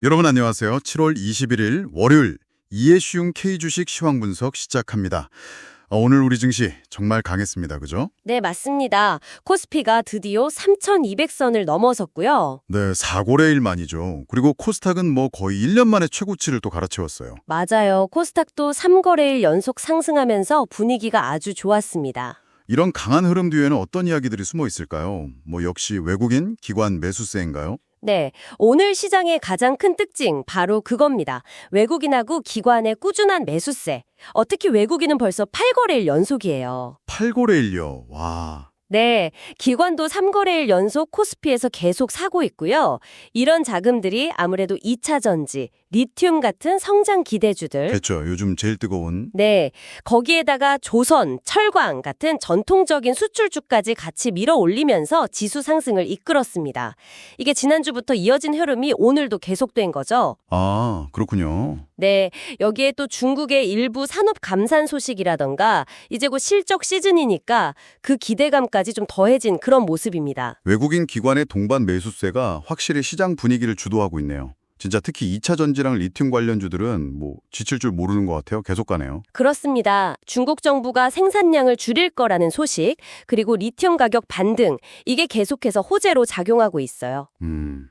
여러분 안녕하세요. 7월 21일 월요일 이해 쉬운 K주식 시황 분석 시작합니다. 오늘 우리 증시 정말 강했습니다. 그죠? 네, 맞습니다. 코스피가 드디어 3,200선을 넘어섰고요. 네, 4고래일 만이죠. 그리고 코스닥은 거의 1년 만에 최고치를 또 갈아채웠어요. 맞아요. 코스닥도 3거래일 연속 상승하면서 분위기가 아주 좋았습니다. 이런 강한 흐름 뒤에는 어떤 이야기들이 숨어 있을까요? 역시 외국인, 기관 매수세인가요? 네, 오늘 시장의 가장 큰 특징 바로 그겁니다. 외국인하고 기관의 꾸준한 매수세. 특히 외국인은 벌써 8거래일 연속이에요. 8고래일요. 와. 네, 기관도 3거래일 연속 코스피에서 계속 사고 있고요. 이런 자금들이 아무래도 2차 전지, 리튬 같은 성장 기대주들. 그렇죠. 요즘 제일 뜨거운. 네, 거기에다가 조선, 철강 같은 전통적인 수출주까지 같이 밀어 올리면서 지수 상승을 이끌었습니다. 이게 지난주부터 이어진 흐름이 오늘도 계속된 거죠. 아, 그렇군요. 네, 여기에 또 중국의 일부 산업 감산 소식이라던가 이제 곧 실적 시즌이니까 그 기대감까지 좀 더해진 그런 모습입니다. 외국인 기관의 동반 매수세가 확실히 시장 분위기를 주도하고 있네요. 진짜 특히 2차 전지랑 리튬 관련주들은 지칠 줄 모르는 것 같아요. 계속 가네요. 그렇습니다. 중국 정부가 생산량을 줄일 거라는 소식, 그리고 리튬 가격 반등, 이게 계속해서 호재로 작용하고 있어요.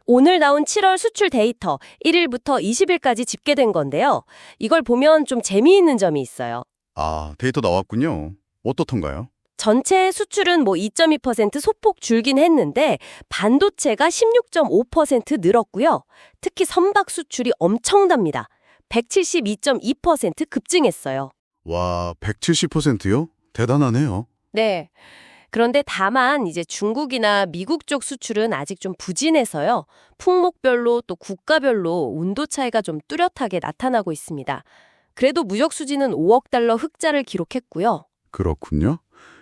오늘 나온 7월 수출 데이터 1일부터 20일까지 집계된 건데요. 이걸 보면 좀 재미있는 점이 있어요. 아, 데이터 나왔군요. 어떻던가요? 전체 수출은 2.2% 소폭 줄긴 했는데 반도체가 16.5% 늘었고요. 특히 선박 수출이 엄청납니다. 172.2% 급증했어요. 와, 170%요? 대단하네요. 네. 그런데 다만 이제 중국이나 미국 쪽 수출은 아직 좀 부진해서요. 품목별로 또 국가별로 온도 차이가 좀 뚜렷하게 나타나고 있습니다. 그래도 무역 수지는 5억 달러 흑자를 기록했고요. 그렇군요.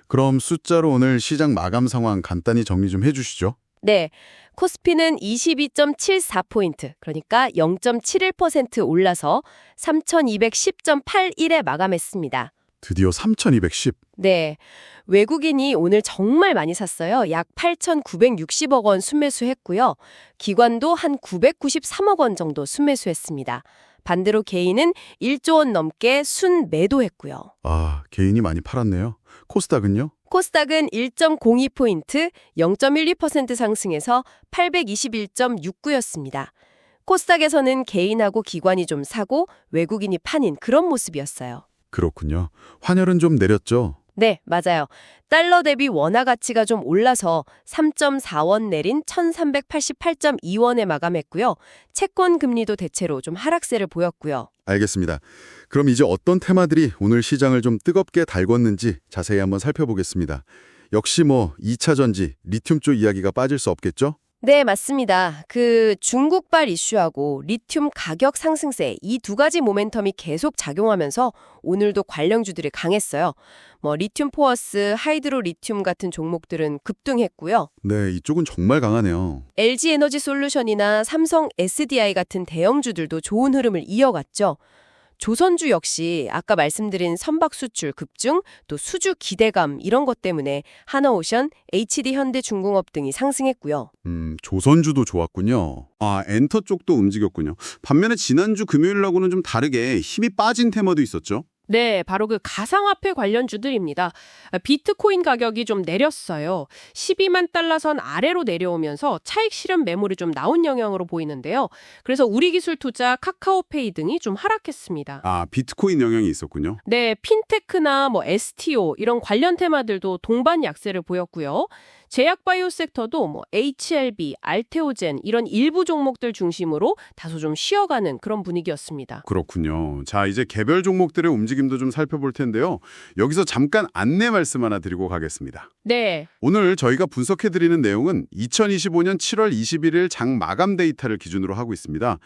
그럼 숫자로 오늘 시장 마감 상황 간단히 정리 좀 해주시죠. 네, 코스피는 22.74포인트, 그러니까 0.71% 올라서 3,210.81에 마감했습니다. 드디어 3,210. 네, 외국인이 오늘 정말 많이 샀어요. 약 8,960억 원 순매수했고요. 기관도 한 993억 원 정도 순매수했습니다. 반대로 개인은 1조 원 넘게 순매도했고요. 아, 개인이 많이 팔았네요. 코스닥은요? 코스닥은 1.02포인트, 0.12% 상승해서 821.69였습니다. 코스닥에서는 개인하고 기관이 좀 사고 외국인이 파는 그런 모습이었어요. 그렇군요. 환율은 좀 내렸죠? 네, 맞아요. 달러 대비 원화 가치가 좀 올라서 3.4원 내린 1,388.2원에 마감했고요. 채권 금리도 대체로 좀 하락세를 보였고요. 알겠습니다. 그럼 이제 어떤 테마들이 오늘 시장을 좀 뜨겁게 달궜는지 자세히 한번 살펴보겠습니다. 역시 2차 전지, 리튬 쪽 이야기가 빠질 수 없겠죠? 네, 맞습니다. 중국발 이슈하고 리튬 가격 상승세 이 두 가지 모멘텀이 계속 작용하면서 오늘도 관련주들이 강했어요. 리튬 포어스, 하이드로 리튬 같은 종목들은 급등했고요. 네, 이쪽은 정말 강하네요. LG 에너지 솔루션이나 삼성 SDI 같은 대형주들도 좋은 흐름을 이어갔죠. 조선주 역시 아까 말씀드린 선박 수출 급증, 또 수주 기대감 이런 것 때문에 하나오션, HD현대중공업 등이 상승했고요. 조선주도 좋았군요. 아, 엔터 쪽도 움직였군요. 반면에 지난주 금요일하고는 좀 다르게 힘이 빠진 테마도 있었죠? 네, 바로 가상화폐 관련주들입니다. 비트코인 가격이 좀 내렸어요. 12만 달러 선 아래로 내려오면서 차익 실현 매물이 좀 나온 영향으로 보이는데요. 그래서 우리기술 투자, 카카오페이 등이 좀 하락했습니다. 아, 비트코인 영향이 있었군요. 네, 핀테크나 STO 이런 관련 테마들도 동반 약세를 보였고요. 제약바이오 섹터도 HLB, 알테오젠 이런 일부 종목들 중심으로 다소 좀 쉬어가는 그런 분위기였습니다. 그렇군요. 자, 이제 개별 종목들의 움직임도 좀 살펴볼 텐데요. 여기서 잠깐 안내 말씀 하나 드리고 가겠습니다. 네. 오늘 저희가 분석해드리는 내용은 2025년 7월 21일 장 마감 데이터를 기준으로 하고 있습니다.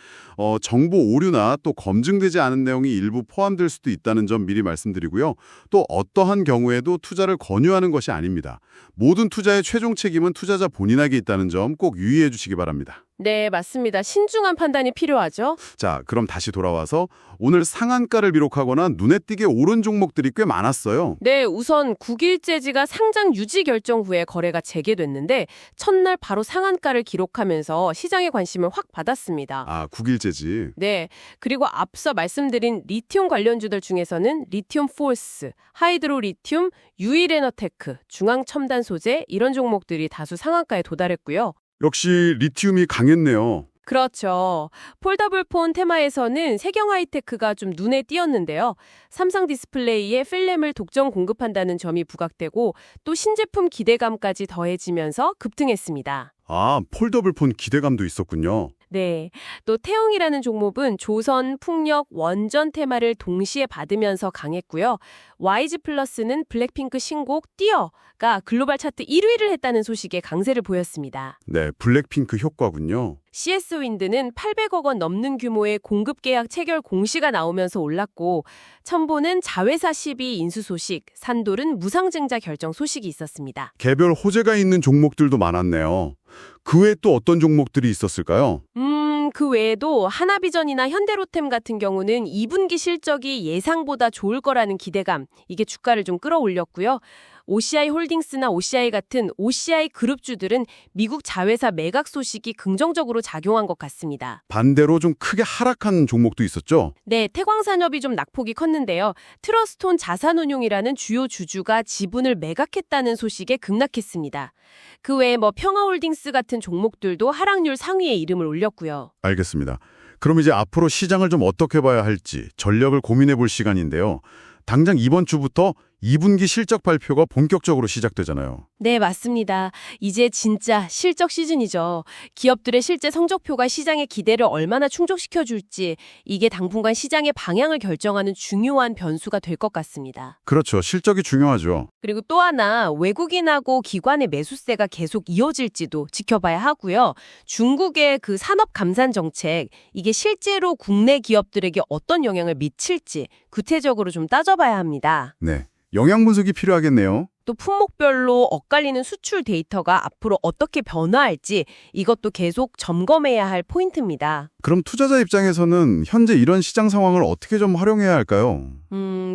정보 오류나 또 검증되지 않은 내용이 일부 포함될 수도 있다는 점 미리 말씀드리고요. 또 어떠한 경우에도 투자를 권유하는 것이 아닙니다. 모든 투자의 최종 책임은 투자자 본인에게 있다는 점 꼭 유의해 주시기 바랍니다. 네, 맞습니다. 신중한 판단이 필요하죠. 자, 그럼 다시 돌아와서 오늘 상한가를 기록하거나 눈에 띄게 오른 종목들이 꽤 많았어요. 네, 우선 국일재지가 상장 유지 결정 후에 거래가 재개됐는데 첫날 바로 상한가를 기록하면서 시장의 관심을 확 받았습니다. 아, 국일재지. 네, 그리고 앞서 말씀드린 리튬 관련주들 중에서는 리튬 포스, 하이드로 리튬, 유일에너테크, 중앙첨단 소재 이런 종목들이 다수 상한가에 도달했고요. 역시 리튬이 강했네요. 그렇죠. 폴더블폰 테마에서는 세경하이테크가 좀 눈에 띄었는데요. 삼성 디스플레이에 필름을 독점 공급한다는 점이 부각되고 또 신제품 기대감까지 더해지면서 급등했습니다. 아, 폴더블폰 기대감도 있었군요. 네. 또 태용이라는 종목은 조선, 풍력, 원전 테마를 동시에 받으면서 강했고요. YG 플러스는 블랙핑크 신곡 뛰어가 글로벌 차트 1위를 했다는 소식에 강세를 보였습니다. 네, 블랙핑크 효과군요. CS 윈드는 800억 원 넘는 규모의 공급 계약 체결 공시가 나오면서 올랐고 첨보는 자회사 시비 인수 소식, 산돌은 무상증자 결정 소식이 있었습니다. 개별 호재가 있는 종목들도 많았네요. 그 외에 또 어떤 종목들이 있었을까요? 그 외에도 하나비전이나 현대로템 같은 경우는 2분기 실적이 예상보다 좋을 거라는 기대감, 이게 주가를 좀 끌어올렸고요. OCI 홀딩스나 OCI 같은 OCI 그룹주들은 미국 자회사 매각 소식이 긍정적으로 작용한 것 같습니다. 반대로 좀 크게 하락한 종목도 있었죠? 네, 태광산업이 좀 낙폭이 컸는데요. 트러스톤 자산운용이라는 주요 주주가 지분을 매각했다는 소식에 급락했습니다. 그 외에 평화홀딩스 같은 종목들도 하락률 상위에 이름을 올렸고요. 알겠습니다. 그럼 이제 앞으로 시장을 좀 어떻게 봐야 할지 전략을 고민해 볼 시간인데요. 당장 이번 주부터 2분기 실적 발표가 본격적으로 시작되잖아요. 네, 맞습니다. 이제 진짜 실적 시즌이죠. 기업들의 실제 성적표가 시장의 기대를 얼마나 충족시켜줄지 이게 당분간 시장의 방향을 결정하는 중요한 변수가 될 것 같습니다. 그렇죠. 실적이 중요하죠. 그리고 또 하나 외국인하고 기관의 매수세가 계속 이어질지도 지켜봐야 하고요. 중국의 그 산업 감산 정책 이게 실제로 국내 기업들에게 어떤 영향을 미칠지 구체적으로 좀 따져봐야 합니다. 네. 영양 분석이 필요하겠네요. 또 품목별로 엇갈리는 수출 데이터가 앞으로 어떻게 변화할지 이것도 계속 점검해야 할 포인트입니다. 그럼 투자자 입장에서는 현재 이런 시장 상황을 어떻게 좀 활용해야 할까요?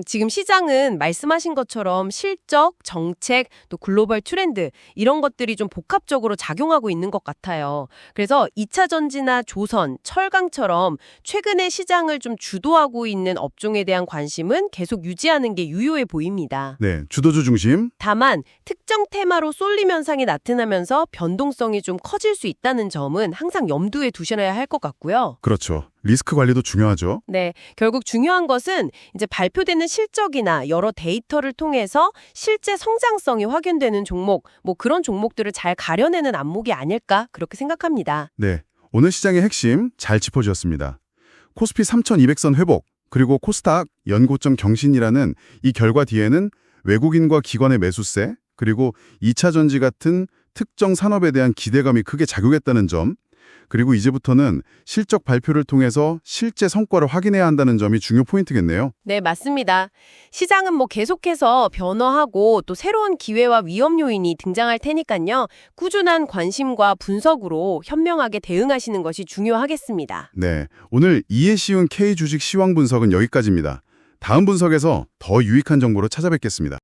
지금 시장은 말씀하신 것처럼 실적, 정책, 또 글로벌 트렌드 이런 것들이 좀 복합적으로 작용하고 있는 것 같아요. 그래서 2차 전지나 조선, 철강처럼 최근에 시장을 좀 주도하고 있는 업종에 대한 관심은 계속 유지하는 게 유효해 보입니다. 네, 주도주 중심. 다만 특정 테마로 쏠림 현상이 나타나면서 변동성이 좀 커질 수 있다는 점은 항상 염두에 두셔야 할 것 같고요. 그렇죠. 리스크 관리도 중요하죠. 네, 결국 중요한 것은 이제 발표되는 실적이나 여러 데이터를 통해서 실제 성장성이 확인되는 종목, 그런 종목들을 잘 가려내는 안목이 아닐까 그렇게 생각합니다. 네, 오늘 시장의 핵심 잘 짚어주셨습니다. 코스피 3200선 회복, 그리고 코스닥 연고점 경신이라는 이 결과 뒤에는 외국인과 기관의 매수세, 그리고 2차 전지 같은 특정 산업에 대한 기대감이 크게 작용했다는 점, 그리고 이제부터는 실적 발표를 통해서 실제 성과를 확인해야 한다는 점이 중요 포인트겠네요. 네, 맞습니다. 시장은 계속해서 변화하고 또 새로운 기회와 위험 요인이 등장할 테니까요. 꾸준한 관심과 분석으로 현명하게 대응하시는 것이 중요하겠습니다. 네, 오늘 이해 쉬운 K주식 시황 분석은 여기까지입니다. 다음 분석에서 더 유익한 정보로 찾아뵙겠습니다.